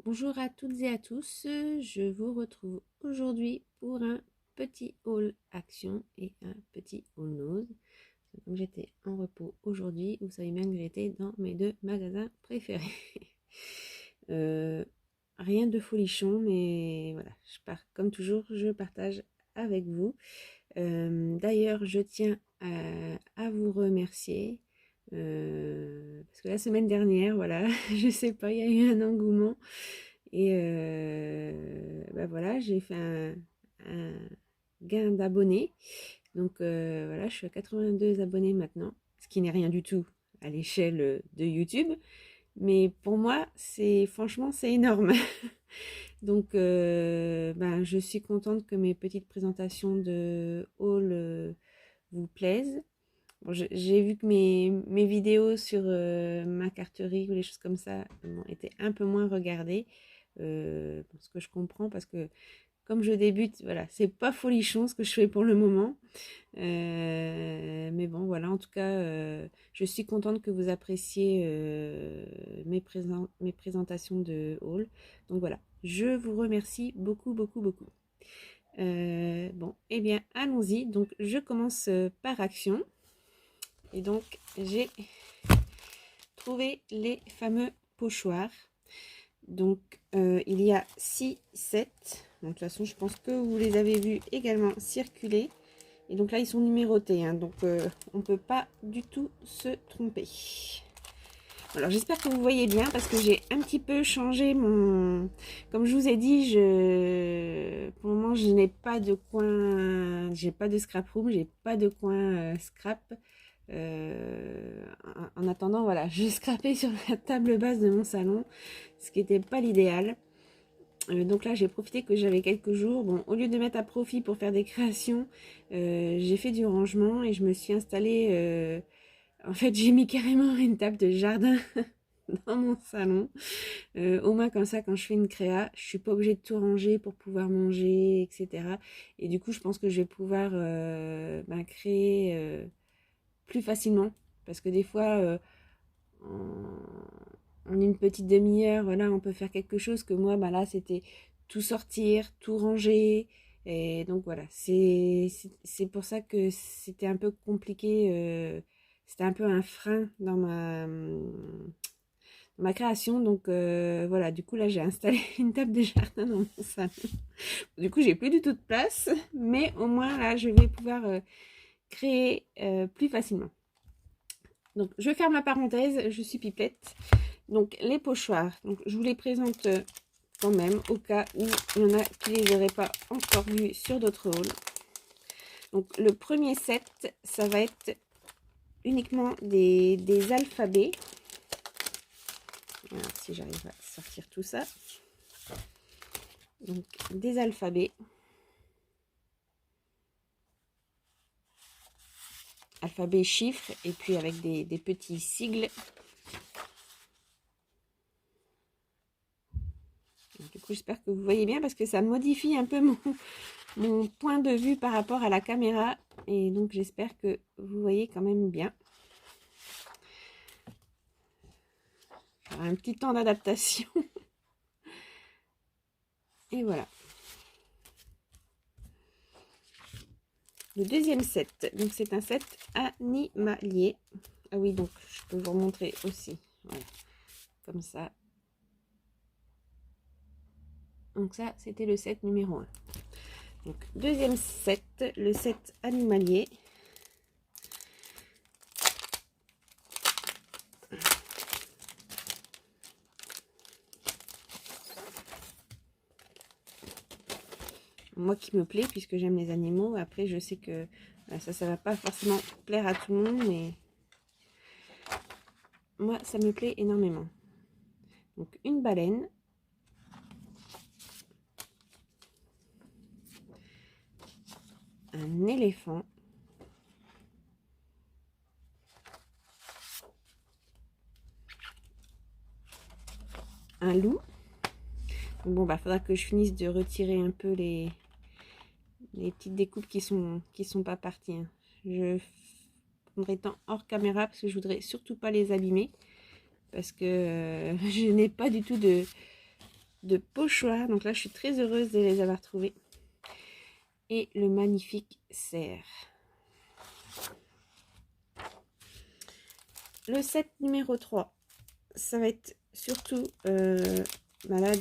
Bonjour à toutes et à tous, je vous retrouve aujourd'hui pour un petit haul action et un petit haul nose. Comme j'étais en repos aujourd'hui, vous savez bien que j'étais dans mes deux magasins préférés. Rien de folichon, mais voilà, comme toujours, je partage avec vous. D'ailleurs, je tiens à vous remercier. Parce que la semaine dernière, voilà, je sais pas, il y a eu un engouement et voilà, j'ai fait un gain d'abonnés. Donc voilà, je suis à 82 abonnés maintenant, ce qui n'est rien du tout à l'échelle de YouTube. Mais pour moi, franchement, c'est énorme. Donc, je suis contente que mes petites présentations de haul vous plaisent. Bon, j'ai vu que mes vidéos sur ma carterie ou les choses comme ça étaient un peu moins regardées. Ce que je comprends parce que comme je débute, voilà, c'est pas folichon ce que je fais pour le moment. Mais bon, voilà, en tout cas, je suis contente que vous appréciez mes présentations de haul. Donc voilà, je vous remercie beaucoup, beaucoup, beaucoup. Bon, eh bien, allons-y. Donc, je commence par action. Et donc, j'ai trouvé les fameux pochoirs. Donc, il y a 6 sets. Donc, de toute façon, je pense que vous les avez vus également circuler. Et donc là, ils sont numérotés. Hein, donc, on ne peut pas du tout se tromper. Alors, j'espère que vous voyez bien parce que j'ai un petit peu changé mon... Comme je vous ai dit, pour le moment, je n'ai pas de coin... J'ai pas de scrap room, j'ai pas de coin scrap. En attendant, voilà, je scrapais sur la table basse de mon salon, ce qui n'était pas l'idéal. Donc là, j'ai profité que j'avais quelques jours. Bon, au lieu de mettre à profit pour faire des créations, j'ai fait du rangement et je me suis installée. En fait, j'ai mis carrément une table de jardin dans mon salon. Au moins comme ça, quand je fais une créa, je suis pas obligée de tout ranger pour pouvoir manger, etc. Et du coup, je pense que je vais pouvoir créer plus facilement. Parce que des fois, en une petite demi-heure, voilà, on peut faire quelque chose que moi, là, c'était tout sortir, tout ranger. Et donc voilà, c'est pour ça que c'était un peu compliqué. C'était un peu un frein dans ma création. Donc voilà, du coup là, j'ai installé une table de jardin dans mon salon. Du coup, j'ai plus du tout de place, mais au moins là, je vais pouvoir créer plus facilement. Donc, je ferme la parenthèse, je suis pipelette. Donc, les pochoirs, donc, je vous les présente quand même, au cas où il y en a qui ne les auraient pas encore vus sur d'autres hauls. Donc, le premier set, ça va être uniquement des alphabets. Alors, si j'arrive à sortir tout ça. Donc, des alphabets. Alphabet, chiffres, et puis avec des petits sigles. Du coup, j'espère que vous voyez bien parce que ça modifie un peu mon point de vue par rapport à la caméra. Et donc, j'espère que vous voyez quand même bien. Un petit temps d'adaptation. Et voilà. Le deuxième set. Donc, c'est un set animalier. Ah oui, donc, je peux vous montrer aussi. Voilà. Comme ça. Donc, ça, c'était le set numéro 1. Donc, deuxième set, le set animalier. Moi qui me plaît, puisque j'aime les animaux. Après, je sais que ça va pas forcément plaire à tout le monde, mais moi, ça me plaît énormément. Donc, une baleine. Un éléphant. Un loup. Bon, faudra que je finisse de retirer un peu les petites découpes qui sont pas parties. Hein. Je prendrai temps hors caméra parce que je voudrais surtout pas les abîmer. Parce que je n'ai pas du tout de pochoirs. Donc là, je suis très heureuse de les avoir trouvés. Et le magnifique cerf. Le set numéro 3, ça va être surtout là,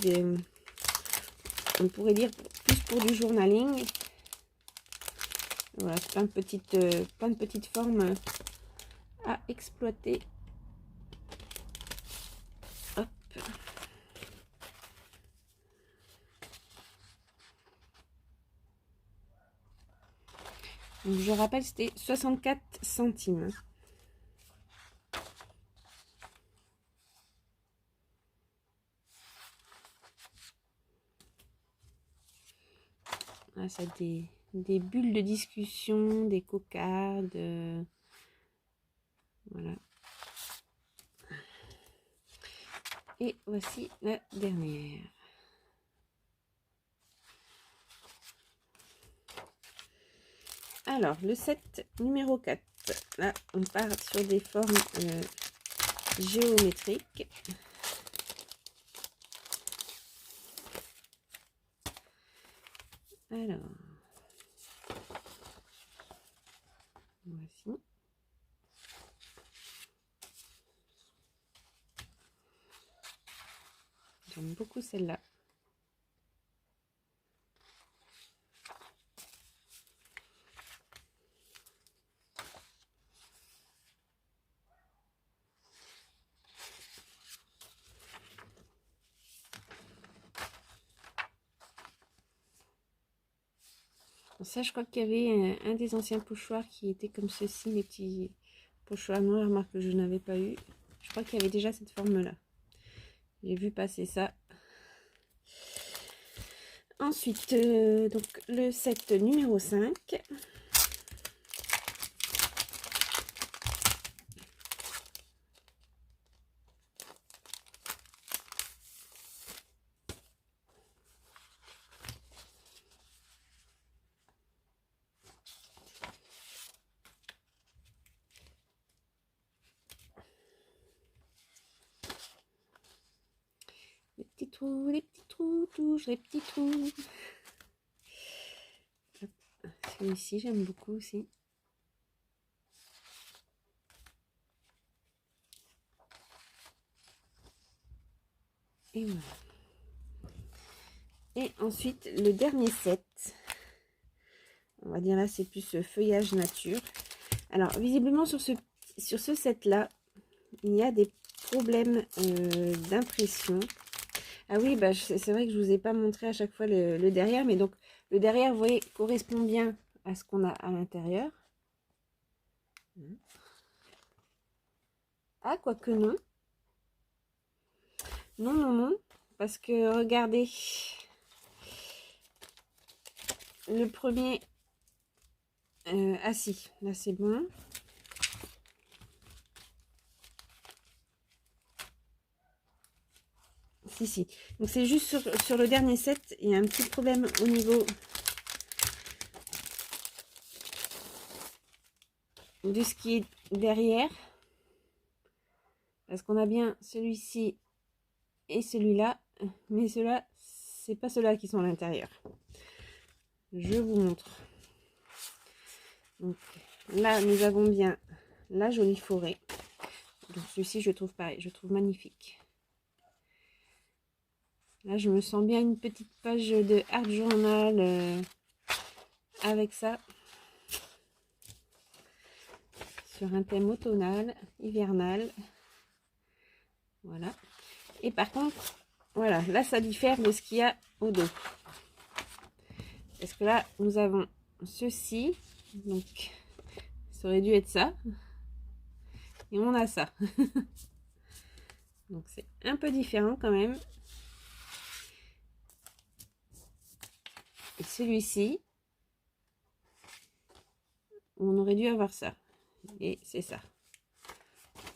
on pourrait dire plus pour du journaling. Voilà, plein de petites formes à exploiter. Hop. Donc, je rappelle, c'était 64 centimes. Ah, ça a des bulles de discussion, des cocardes. Voilà. Et voici la dernière. Alors, le set numéro 4. Là, on part sur des formes géométriques. Alors, voici. J'aime beaucoup celle-là. Ça, je crois qu'il y avait un des anciens pochoirs qui était comme ceci, les petits pochoirs noirs, remarque que je n'avais pas eu. Je crois qu'il y avait déjà cette forme-là. J'ai vu passer ça. Ensuite, donc le set numéro 5. Les petits trous, toujours les petits trous. Celui-ci, j'aime beaucoup aussi. Et voilà. Et ensuite, le dernier set. On va dire là, c'est plus feuillage nature. Alors, visiblement, sur ce set-là, il y a des problèmes d'impression. Ah oui, bah, c'est vrai que je ne vous ai pas montré à chaque fois le derrière. Mais donc, le derrière, vous voyez, correspond bien à ce qu'on a à l'intérieur. Ah, quoique non. Non, non, non. Parce que, regardez. Le premier... ah si, là c'est bon. Si, si. Donc c'est juste sur le dernier set, il y a un petit problème au niveau de ce qui est derrière. Parce qu'on a bien celui-ci et celui-là. Mais ceux-là, c'est pas ceux-là qui sont à l'intérieur. Je vous montre. Donc là, nous avons bien la jolie forêt. Donc celui-ci, je trouve pareil. Je trouve magnifique. Là, je me sens bien une petite page de art journal avec ça. Sur un thème automnal, hivernal. Voilà. Et par contre, voilà, là, ça diffère de ce qu'il y a au dos. Parce que là, nous avons ceci. Donc, ça aurait dû être ça. Et on a ça. Donc, c'est un peu différent quand même. Et celui-ci, on aurait dû avoir ça. Et c'est ça.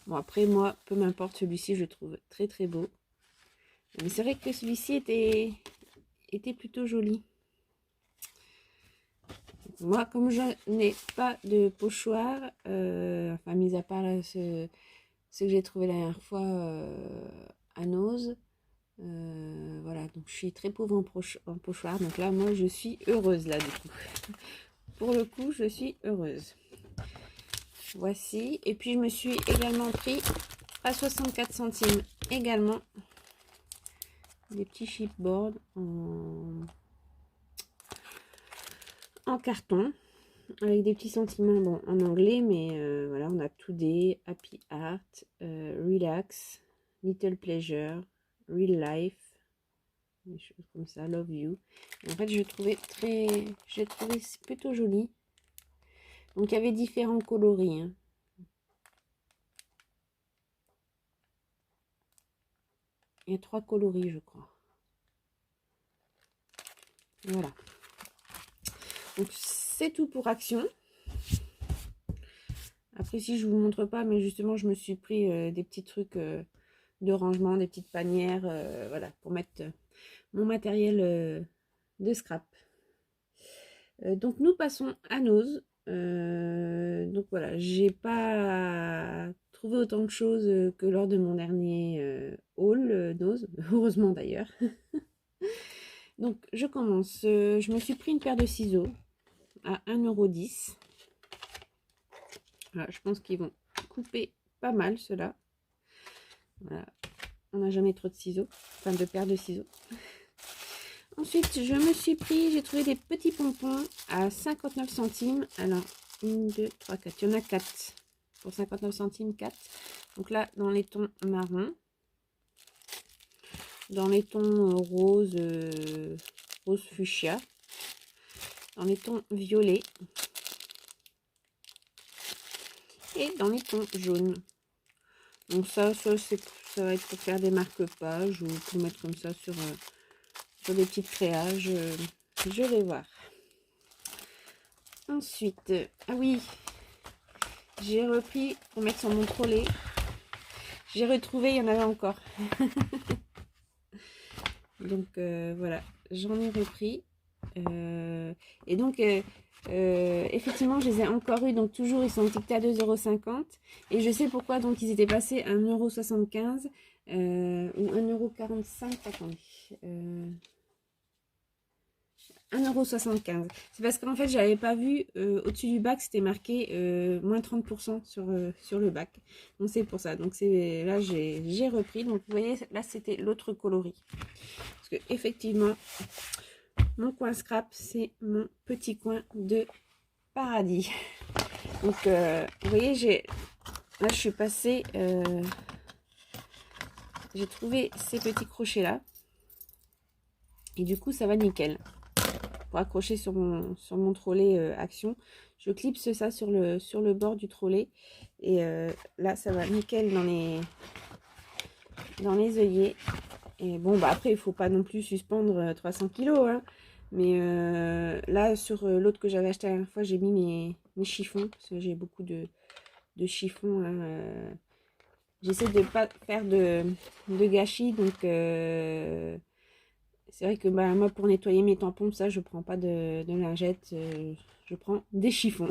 Bon, après, moi, peu m'importe, celui-ci, je le trouve très, très beau. Mais c'est vrai que celui-ci était plutôt joli. Moi, comme je n'ai pas de pochoir, enfin, mis à part là, ce que j'ai trouvé la dernière fois à Nose, voilà, donc je suis très pauvre en pochoir. Donc là, moi, je suis heureuse, là, du coup. Pour le coup, je suis heureuse. Voici. Et puis, je me suis également pris à 64 centimes également des petits chipboards en carton. Avec des petits sentiments, bon, en anglais, mais voilà, on a Today, Happy Heart, Relax, Little Pleasure, Real Life, des choses comme ça, Love You. Et en fait, j'ai trouvé plutôt joli. Donc, il y avait différents coloris. Hein. Il y a 3 coloris, je crois. Voilà. Donc, c'est tout pour Action. Après, si je vous montre pas, mais justement, je me suis pris des petits trucs de rangement, des petites panières, voilà, pour mettre mon matériel de scrap. Donc, nous passons à Nose. Donc, voilà, j'ai pas trouvé autant de choses que lors de mon dernier haul Nose, heureusement d'ailleurs. Donc, je commence. Je me suis pris une paire de ciseaux à 1,10 €. Voilà, je pense qu'ils vont couper pas mal ceux-là. Voilà, on n'a jamais trop de ciseaux, enfin de paires de ciseaux. Ensuite, je me suis pris, j'ai trouvé des petits pompons à 59 centimes. Alors, 1, 2, 3, 4. Il y en a 4 pour 59 centimes, 4. Donc là, dans les tons marron, dans les tons rose, rose fuchsia, dans les tons violets et dans les tons jaunes. Donc ça va être pour faire des marque-pages ou pour mettre comme ça sur des petites créages. Je vais voir. Ensuite, ah oui, j'ai repris pour mettre sur mon trolley. J'ai retrouvé, il y en avait encore. Donc voilà, j'en ai repris. Et donc, effectivement, je les ai encore eu. Donc toujours, ils sont étiquetés à 2,50 €. Et je sais pourquoi. Donc, ils étaient passés à 1,75 € ou 1,45 €. Attendez. 1,75 €. C'est parce qu'en fait, j'avais pas vu au-dessus du bac, c'était marqué moins 30% sur le bac. Donc c'est pour ça. Donc c'est là, j'ai repris. Donc vous voyez, là, c'était l'autre coloris. Parce que effectivement, mon coin scrap, c'est mon petit coin de paradis. Donc vous voyez, là, je suis passée. J'ai trouvé ces petits crochets là. Et du coup, ça va nickel. Pour accrocher sur mon trolley Action, je clipse ça sur le bord du trolley et là ça va nickel dans les œillets. Et bon, bah après il faut pas non plus suspendre 300 kg hein, mais là sur l'autre que j'avais acheté la dernière fois, j'ai mis mes chiffons parce que j'ai beaucoup de chiffons hein, j'essaie de pas faire de gâchis, donc c'est vrai que bah, moi, pour nettoyer mes tampons, ça, je prends pas de lingettes. Je prends des chiffons.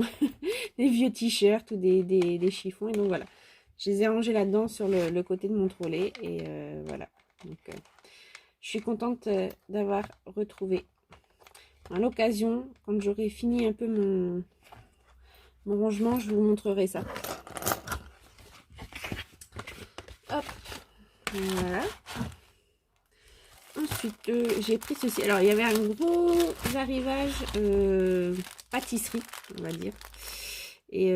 Des vieux t-shirts ou des chiffons. Et donc, voilà. Je les ai rangés là-dedans sur le côté de mon trolley. Et voilà. Donc, je suis contente d'avoir retrouvé. À l'occasion, quand j'aurai fini un peu mon rangement, je vous montrerai ça. Hop. Voilà. Ensuite, j'ai pris ceci. Alors, il y avait un gros arrivage pâtisserie, on va dire. Et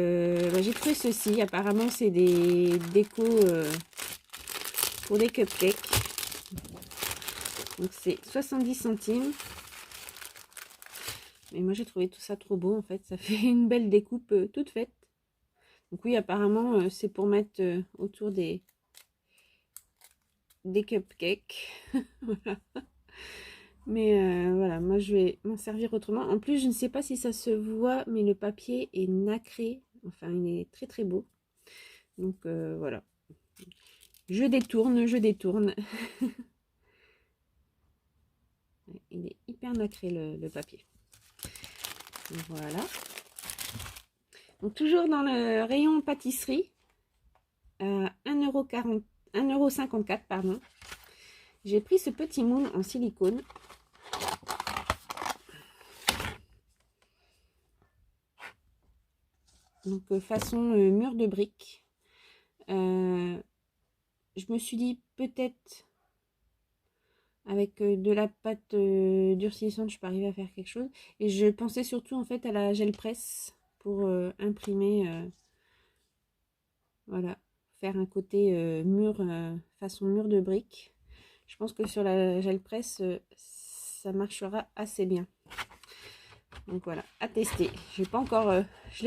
bah, j'ai trouvé ceci. Apparemment, c'est des décos pour des cupcakes. Donc, c'est 70 centimes. Mais moi, j'ai trouvé tout ça trop beau, en fait. Ça fait une belle découpe toute faite. Donc, oui, apparemment, c'est pour mettre autour des cupcakes. Voilà. Mais voilà, moi je vais m'en servir autrement. En plus, je ne sais pas si ça se voit, mais le papier est nacré. Enfin, il est très très beau. Donc voilà. Je détourne. Il est hyper nacré le papier. Donc, voilà. Donc toujours dans le rayon pâtisserie. 1,54 €, pardon. J'ai pris ce petit moule en silicone. Donc façon mur de briques. Je me suis dit peut-être avec de la pâte durcissante je peux arriver à faire quelque chose. Et je pensais surtout en fait à la gel presse pour imprimer, voilà, faire un côté mur, façon mur de briques. Je pense que sur la gel presse ça marchera assez bien. Donc voilà, à tester. Je l'ai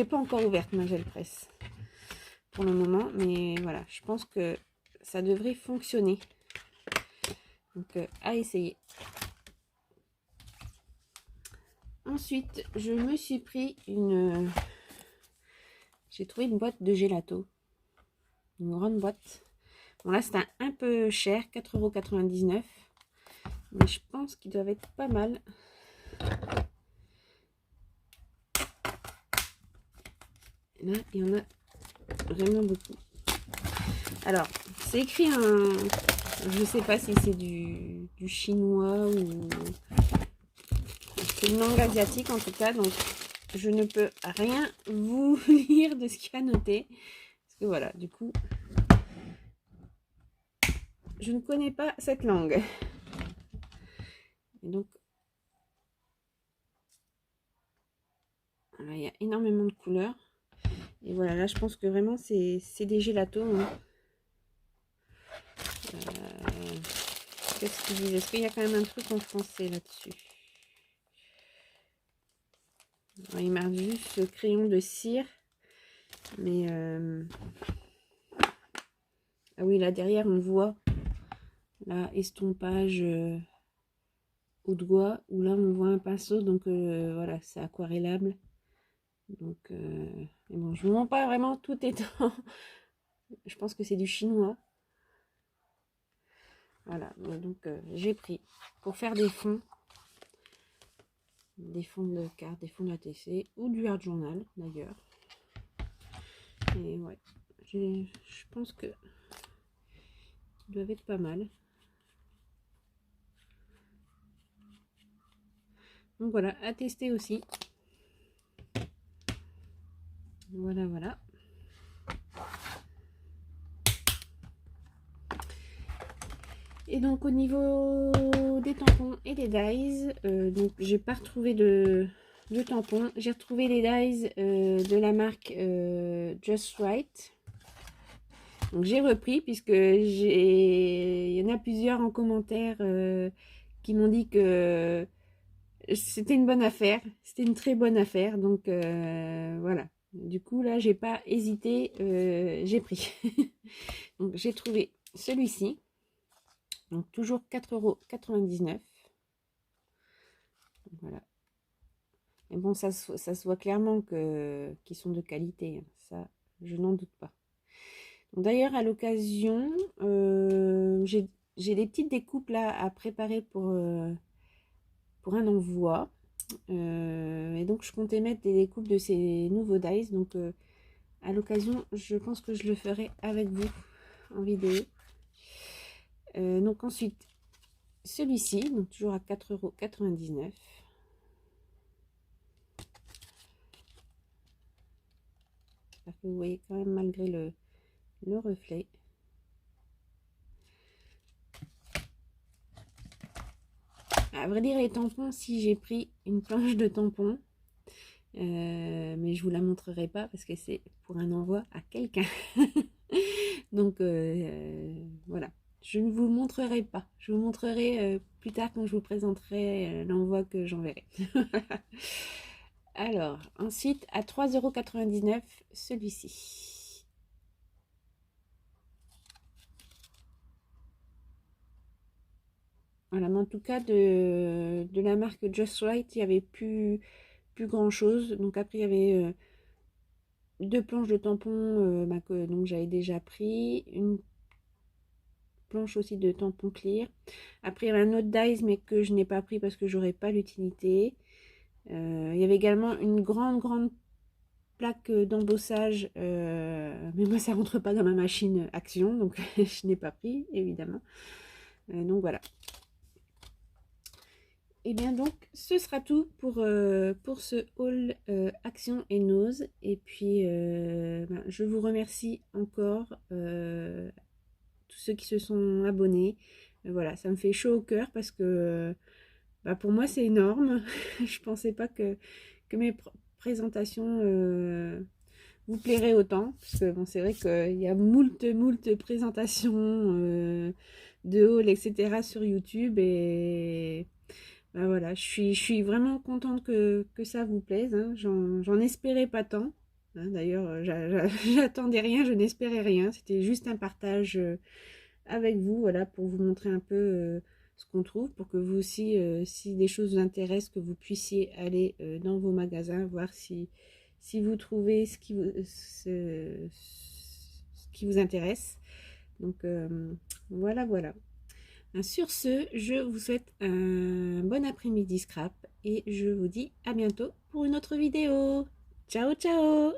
pas encore ouverte ma gel presse pour le moment, mais voilà, je pense que ça devrait fonctionner. Donc à essayer. Ensuite, je me suis pris j'ai trouvé une boîte de gelato, une grande boîte. Bon là c'est un peu cher, 4,99 €, mais je pense qu'ils doivent être pas mal. Et là, il y en a vraiment beaucoup. Alors, c'est écrit en... Je sais pas si c'est du chinois ou... C'est une langue asiatique en tout cas, donc je ne peux rien vous lire de ce qu'il y a noté. Parce que voilà, du coup, je ne connais pas cette langue. Et donc, voilà, il y a énormément de couleurs. Et voilà, là je pense que vraiment c'est des gélatos. Hein. Qu'est-ce qu'ils disent? Est-ce qu'il y a quand même un truc en français là-dessus? Il marque juste ce crayon de cire. Mais ah oui, là derrière on voit là estompage au doigt, où là on voit un pinceau, donc voilà, c'est aquarellable. Donc mais bon, je vous montre pas vraiment, tout étant je pense que c'est du chinois. Voilà, donc j'ai pris pour faire des fonds de cartes, des fonds d'ATC ou du Art Journal d'ailleurs. Et ouais, je pense que ils doivent être pas mal. Donc voilà, à tester aussi. Voilà, voilà. Et donc au niveau des tampons et des dies, donc j'ai pas retrouvé de tampons. J'ai retrouvé les dies de la marque Just Right. Donc j'ai repris puisque il y en a plusieurs en commentaire qui m'ont dit que c'était une bonne affaire, c'était une très bonne affaire. Donc voilà. Du coup là j'ai pas hésité, j'ai pris. Donc j'ai trouvé celui-ci. Donc toujours 4,99 €. Voilà. Mais bon, ça se voit clairement qu'ils sont de qualité. Hein. Ça, je n'en doute pas. D'ailleurs, à l'occasion, j'ai des petites découpes là à préparer pour un envoi. Et donc, je comptais mettre des découpes de ces nouveaux dies. Donc, à l'occasion, je pense que je le ferai avec vous en vidéo. Donc ensuite, celui-ci, donc toujours à 4,99 €. J'espère que vous voyez quand même malgré le reflet. À vrai dire, les tampons, si j'ai pris une planche de tampons, mais je vous la montrerai pas parce que c'est pour un envoi à quelqu'un. Donc voilà, je ne vous montrerai pas. Je vous montrerai plus tard quand je vous présenterai l'envoi que j'enverrai. Alors, ensuite, à 3,99 €, celui-ci. Voilà, mais en tout cas, de la marque Just Right, il n'y avait plus grand chose. Donc après, il y avait deux planches de tampons que donc j'avais déjà pris. Une planche aussi de tampons clear. Après, il y avait un autre dies, mais que je n'ai pas pris parce que j'aurais pas l'utilité. Il y avait également une grande plaque d'embossage, mais moi ça rentre pas dans ma machine Action, donc je n'ai pas pris évidemment. Donc voilà. Et bien donc, ce sera tout pour ce haul Action et Nose. Et puis, je vous remercie encore tous ceux qui se sont abonnés. Voilà, ça me fait chaud au cœur parce que pour moi, c'est énorme. Je pensais pas que mes présentations vous plairaient autant. Parce que bon, c'est vrai qu'il y a moult présentations de haul, etc. sur YouTube. Et voilà, je suis vraiment contente que ça vous plaise. Hein. J'en espérais pas tant. Hein. D'ailleurs, j'attendais rien, je n'espérais rien. C'était juste un partage avec vous, voilà, pour vous montrer un peu ce qu'on trouve, pour que vous aussi, si des choses vous intéressent, que vous puissiez aller dans vos magasins, voir si vous trouvez ce qui vous intéresse. Donc voilà, voilà. Sur ce, je vous souhaite un bon après-midi scrap et je vous dis à bientôt pour une autre vidéo. Ciao, ciao!